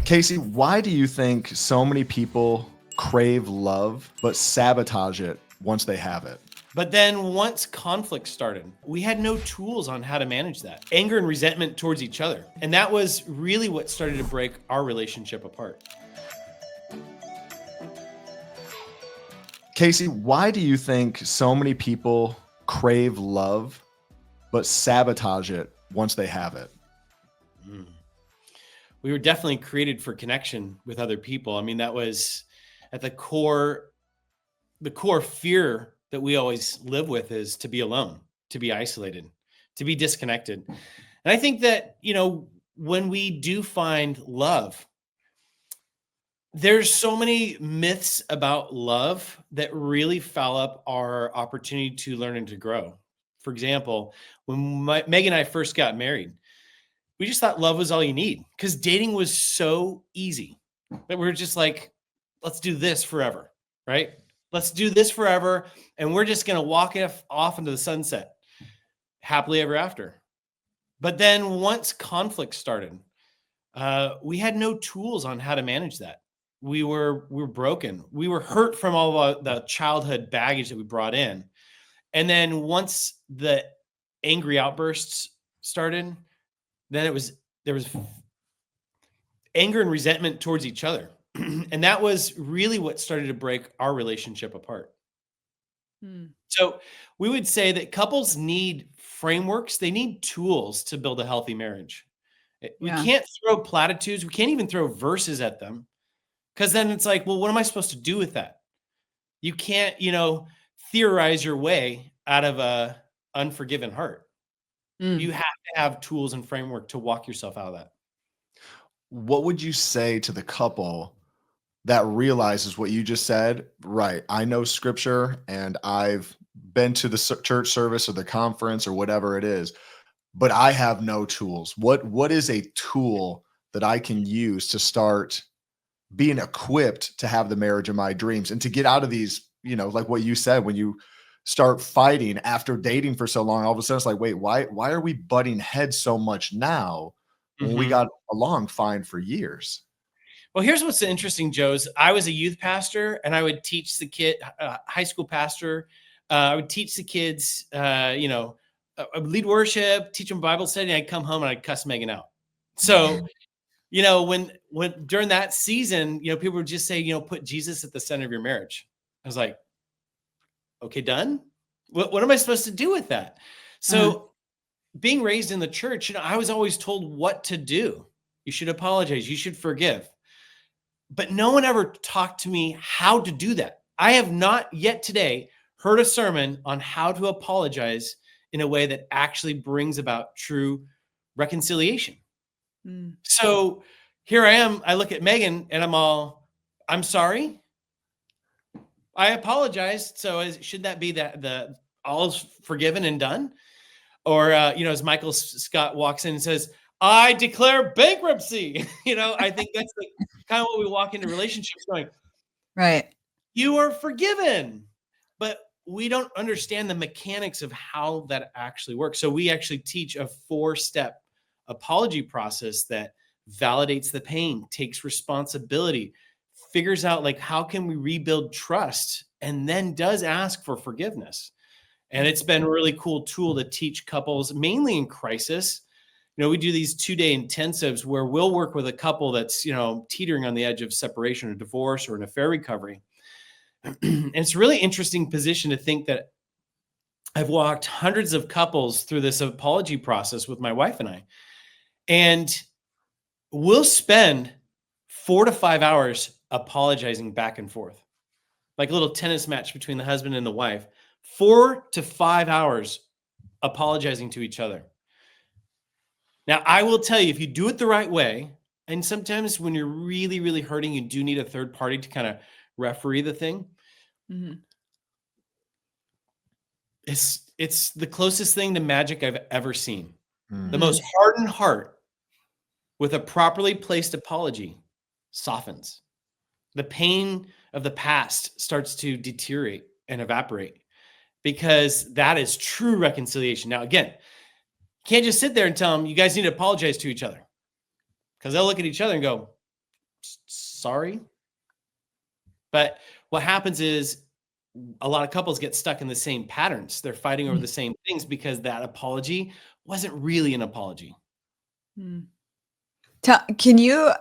Casey, why do you think so many people crave love but sabotage it once they have it? But then once conflict started, we had no tools on how to manage that. Anger and resentment towards each other. And that was really what started to break our relationship apart. Casey, why do you think so many people crave love but sabotage it once they have it? We were definitely created for connection with other people. I mean, that was at the core fear that we always live with is to be alone, to be isolated, to be disconnected. And I think that, when we do find love, there's so many myths about love that really foul up our opportunity to learn and to grow. For example, when Megan and I first got married, we just thought love was all you need because dating was so easy that we were just like, let's do this forever, right? Let's do this forever. And we're just going to walk off into the sunset happily ever after. But then once conflict started, we had no tools on how to manage that. We were broken. We were hurt from all of the childhood baggage that we brought in. And then once the angry outbursts started, then there was anger and resentment towards each other. And that was really what started to break our relationship apart. So we would say that couples need frameworks. They need tools to build a healthy marriage. We can't throw platitudes. We can't even throw verses at them because then it's like, well, what am I supposed to do with that? You can't, theorize your way out of a unforgiven heart. You have to have tools and framework to walk yourself out of that. What would you say to the couple that realizes what you just said? Right. I know scripture and I've been to the church service or the conference or whatever it is, but I have no tools. What is a tool that I can use to start being equipped to have the marriage of my dreams and to get out of these, like what you said, when you start fighting after dating for so long, all of a sudden it's like, wait, why are we butting heads so much now when we got along fine for years? Well, here's what's interesting, Joe's. I was a youth pastor and I would teach the high school pastor. I would teach the kids, I would lead worship, teach them Bible study. And I'd come home and I'd cuss Megan out. So, when during that season, people would just say, put Jesus at the center of your marriage. I was like, okay, done. What am I supposed to do with that? So being raised in the church, I was always told what to do. You should apologize. You should forgive. But no one ever talked to me how to do that. I have not yet today heard a sermon on how to apologize in a way that actually brings about true reconciliation. So here I am. I look at Megan and I'm sorry. I apologized. So should that be that the all's forgiven and done? Or, as Michael Scott walks in and says, I declare bankruptcy. I think that's kind of what we walk into relationships going, right. You are forgiven, but we don't understand the mechanics of how that actually works. So we actually teach a 4-step apology process that validates the pain, takes responsibility, figures out how can we rebuild trust, and then does ask for forgiveness. And it's been a really cool tool to teach couples, mainly in crisis. We do these 2-day intensives where we'll work with a couple that's, teetering on the edge of separation or divorce or an affair recovery. And it's a really interesting position to think that I've walked hundreds of couples through this apology process with my wife and I. And we'll spend 4 to 5 hours apologizing back and forth, like a little tennis match between the husband and the wife. 4 to 5 hours apologizing to each other. Now, I will tell you, if you do it the right way, and sometimes when you're really, really hurting, you do need a third party to kind of referee the thing. It's the closest thing to magic I've ever seen. The most hardened heart with a properly placed apology softens. The pain of the past starts to deteriorate and evaporate because that is true reconciliation. Now, again, can't just sit there and tell them you guys need to apologize to each other because they'll look at each other and go, sorry. But what happens is a lot of couples get stuck in the same patterns. They're fighting over the same things because that apology wasn't really an apology. Can you,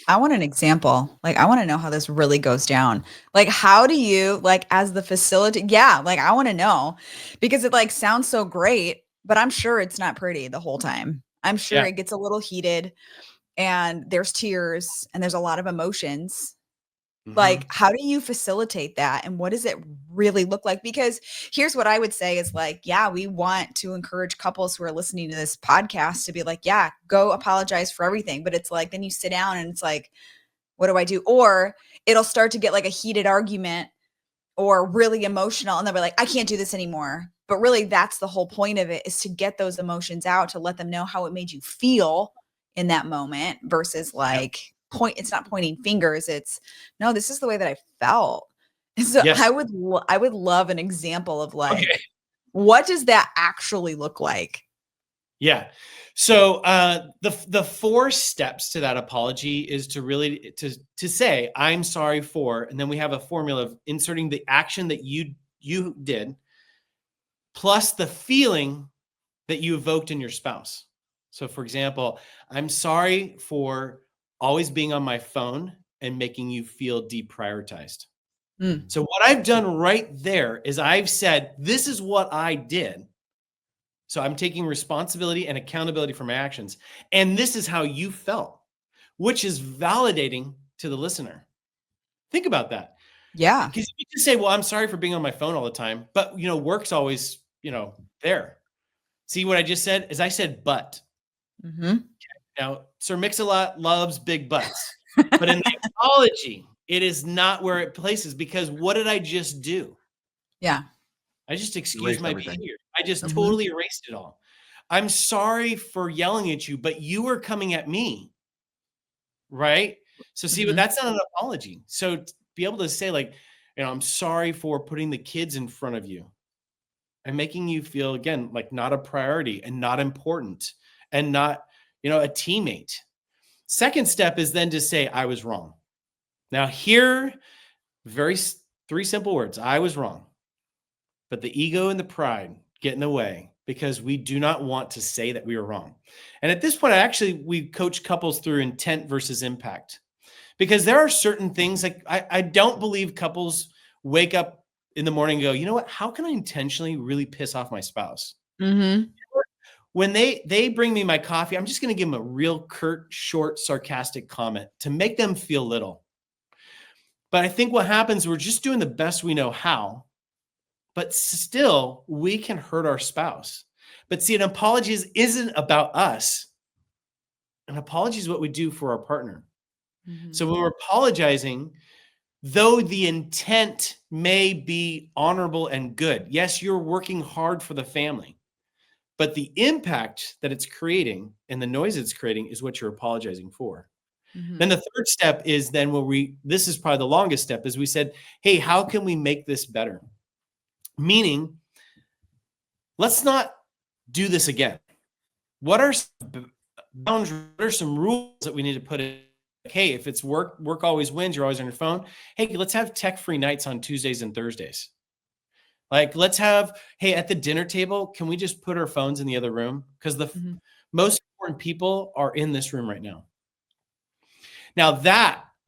I want an example. Like, I want to know how this really goes down. Like, how do you, like, as the facility? Yeah. Like, I want to know because it like sounds so great, but I'm sure it's not pretty the whole time. I'm sure Yeah. it gets a little heated and there's tears and there's a lot of emotions. Like, how do you facilitate that? And what does it really look like? Because here's what I would say is like, yeah, we want to encourage couples who are listening to this podcast to be like, yeah, go apologize for everything. But it's like, then you sit down and it's like, what do I do? Or it'll start to get like a heated argument or really emotional. And they'll be like, I can't do this anymore. But really, that's the whole point of it, is to get those emotions out, to let them know how it made you feel in that moment versus like, it's not pointing fingers. It's no, this is the way that I felt. So Yes. I would love an example of like, what does that actually look like? Yeah. So the 4 steps to that apology is to really to say, I'm sorry for, and then we have a formula of inserting the action that you did plus the feeling that you evoked in your spouse. So for example, I'm sorry for always being on my phone and making you feel deprioritized. So what I've done right there is I've said, this is what I did. So I'm taking responsibility and accountability for my actions. And this is how you felt, which is validating to the listener. Think about that. Yeah. Because you can say, well, I'm sorry for being on my phone all the time, but work's always, there. See what I just said is I said, but. Now, Sir Mix-a-Lot loves big butts, but in the apology, it is not where it places, because what did I just do? Yeah. I just excused Erased my everything. behavior. I just totally erased it all. I'm sorry for yelling at you, but you were coming at me, right? So see, but that's not an apology. So to be able to say like, I'm sorry for putting the kids in front of you and making you feel, again, like not a priority and not important and not, a teammate. Second step is then to say, I was wrong. Now here, 3 simple words. I was wrong. But the ego and the pride get in the way because we do not want to say that we were wrong. And at this point, we coach couples through intent versus impact, because there are certain things like I don't believe couples wake up in the morning and go, you know what? How can I intentionally really piss off my spouse? When they bring me my coffee, I'm just going to give them a real curt, short, sarcastic comment to make them feel little. But I think what happens, we're just doing the best we know how. But still, we can hurt our spouse. But see, an apology isn't about us. An apology is what we do for our partner. So when we're apologizing, though the intent may be honorable and good, yes, you're working hard for the family, but the impact that it's creating and the noise it's creating is what you're apologizing for. Then the third step is then this is probably the longest step, is we said, hey, how can we make this better? Meaning, let's not do this again. What are some boundaries? What are some rules that we need to put in? Like, hey, if it's work always wins, you're always on your phone. Hey, let's have tech-free nights on Tuesdays and Thursdays. Like, let's have, hey, at the dinner table, can we just put our phones in the other room? Because the most important people are in this room right now. Now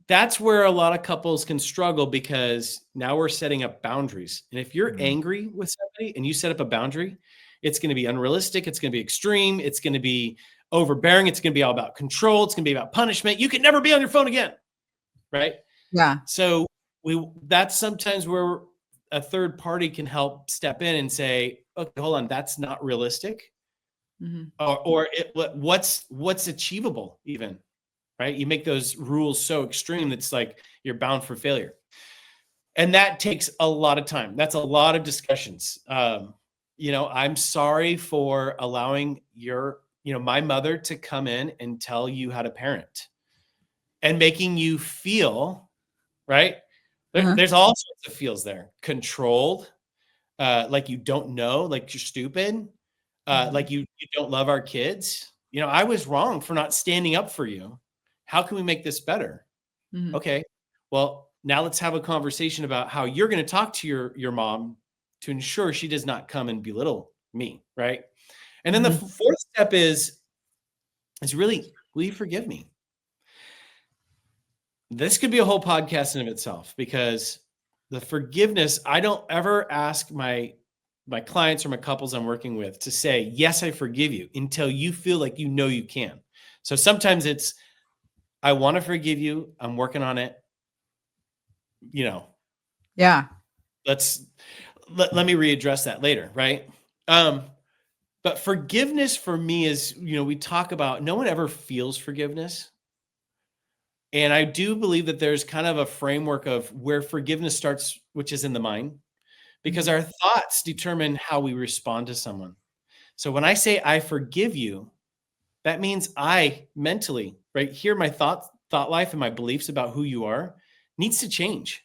that's where a lot of couples can struggle, because now we're setting up boundaries. And if you're angry with somebody and you set up a boundary, it's going to be unrealistic. It's going to be extreme. It's going to be overbearing. It's going to be all about control. It's going to be about punishment. You can never be on your phone again. Right? Yeah. So that's sometimes where a third party can help step in and say, okay, hold on, that's not realistic. Or what's achievable even. Right? You make those rules so extreme that's like you're bound for failure. And that takes a lot of time. That's a lot of discussions. I'm sorry for allowing my mother to come in and tell you how to parent and making you feel, right? There's all sorts of feels there. Controlled, like you don't know, like you're stupid, like you don't love our kids. I was wrong for not standing up for you. How can we make this better? Mhm. Okay. Well, now let's have a conversation about how you're going to talk to your mom to ensure she does not come and belittle me, right? And then the Mhm. fourth step is really, will you forgive me? This could be a whole podcast in of itself, because the forgiveness, I don't ever ask my clients or my couples I'm working with to say, yes, I forgive you, until you feel like you can. So sometimes it's, I want to forgive you. I'm working on it. You know, Yeah. let me readdress that later, right? But forgiveness for me is, we talk about, no one ever feels forgiveness. And I do believe that there's kind of a framework of where forgiveness starts, which is in the mind, because Mhm. our thoughts determine how we respond to someone. So when I say I forgive you, that means I mentally, right here, my thought life and my beliefs about who you are needs to change.